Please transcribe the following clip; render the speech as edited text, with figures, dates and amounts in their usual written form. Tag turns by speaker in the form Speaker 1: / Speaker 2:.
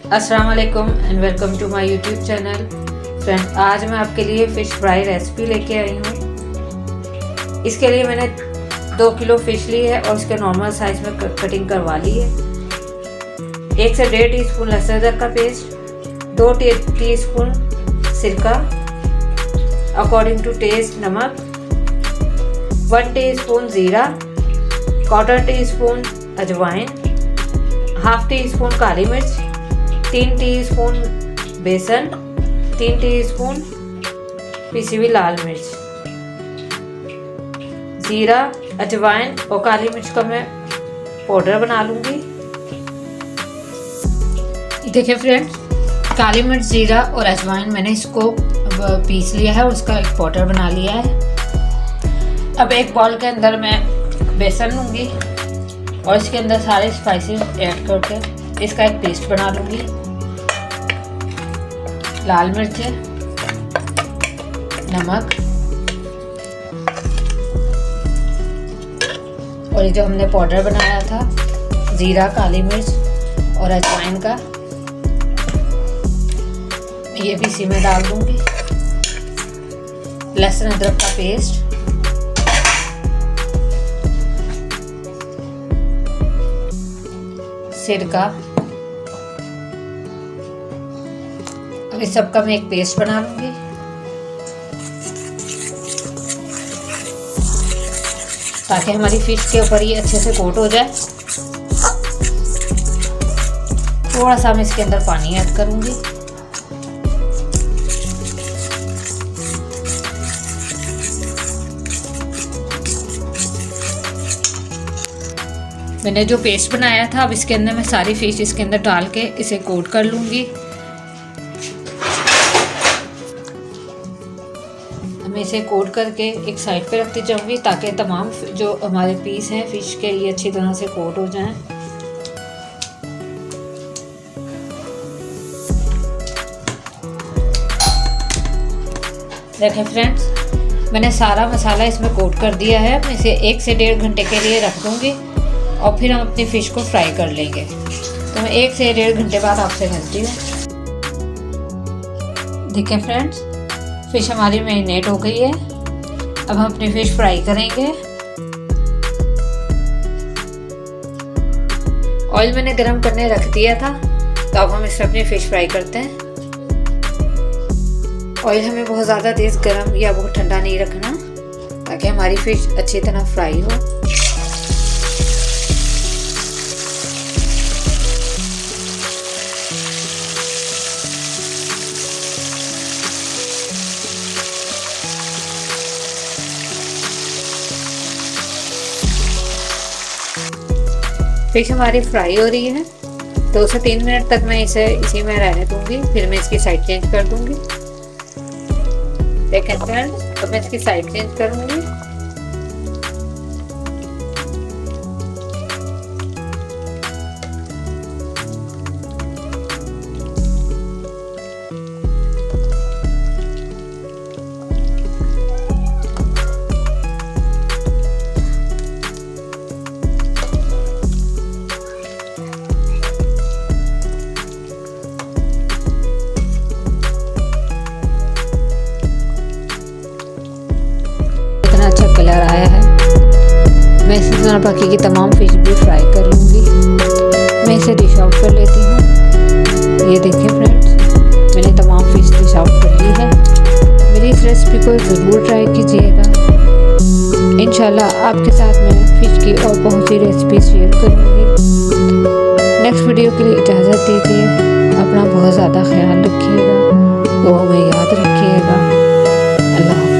Speaker 1: अस्सलाम वालेकुम and welcome to my YouTube channel. Friends, आज मैं आपके लिए फ़िश फ्राई रेसिपी लेके आई हूँ। इसके लिए मैंने 2 किलो फ़िश ली है और इसके नॉर्मल साइज़ में कटिंग करवा ली है। 1 से 1.5 टीस्पून लहसुन अदरक का पेस्ट, 2 टीस्पून सिरका, अकॉर्डिंग टू टेस्ट नमक, 1 टीस्पून ज़ीरा, 1/4 टीस्पून अजवाइन, 1/2 टीस्पून काली मिर्च, 3 टीस्पून बेसन, 3 टीस्पून पिसी हुई लाल मिर्च। ज़ीरा, अजवाइन और काली मिर्च का मैं पाउडर बना लूँगी। देखिए फ्रेंड्स, काली मिर्च, ज़ीरा और अजवाइन मैंने इसको पीस लिया है और उसका एक पाउडर बना लिया है। अब एक बाउल के अंदर मैं बेसन लूँगी और इसके अंदर सारे स्पाइसेस ऐड करके इसका एक पेस्ट बना लूँगी। लाल मिर्च, नमक और ये जो हमने पाउडर बनाया था ज़ीरा, काली मिर्च और अजवाइन का, ये भी इसी में डाल दूँगी। लहसुन अदरक का पेस्ट, सिरका, अब इस सबका मैं एक पेस्ट बना लूँगी। ताकि हमारी फिश के ऊपर ये अच्छे से कोट हो जाए। थोड़ा सा मैं इसके अंदर पानी ऐड करूँगी। मैंने जो पेस्ट बनाया था अब इसके अंदर मैं सारी फिश इसके अंदर डाल के इसे कोट कर लूँगी। मैं इसे कोट करके एक साइड पे रखती जाऊँगी ताकि तमाम जो हमारे पीस हैं फिश के ये अच्छी तरह से कोट हो जाएं। देखें फ्रेंड्स, मैंने सारा मसाला इसमें कोट कर दिया है। मैं इसे 1 से 1.5 घंटे के लिए रख दूँगी और फिर हम अपनी फ़िश को फ्राई कर लेंगे। तो मैं 1 से 1.5 घंटे बाद आपसे मिलती हूँ। देखिए फ्रेंड्स, फ़िश हमारी मैरिनेट हो गई है। अब हम अपनी फ़िश फ्राई करेंगे। ऑयल मैंने गरम करने रख दिया था, तो अब हम इसमें अपनी फ़िश फ्राई करते हैं। ऑयल हमें बहुत ज़्यादा तेज़ गरम या बहुत ठंडा नहीं रखना ताकि हमारी फ़िश अच्छी तरह फ्राई हो। फिश हमारी फ्राई हो रही है। 2 से 3 मिनट तक मैं इसे इसी में रहने दूंगी, फिर मैं इसकी साइड चेंज कर दूंगी। देखें फ्रेंड्स, अब मैं इसकी साइड चेंज करूंगी। अच्छा कलर आया है। मैं इसी तरह बाकी की तमाम फिश भी फ्राई कर लूँगी। मैं इसे डिश आउट कर लेती हूँ। ये देखिए फ्रेंड्स, मैंने तमाम फिश डिश आउट कर ली है। मेरी इस रेसिपी को ज़रूर ट्राई कीजिएगा। इंशाल्लाह आपके साथ मैं फ़िश की और बहुत सी रेसिपी शेयर करूँगी। नेक्स्ट वीडियो के लिए इजाज़त दीजिए। अपना बहुत ज़्यादा ख्याल रखिएगा, दुआ में याद रखिएगा। अल्लाह।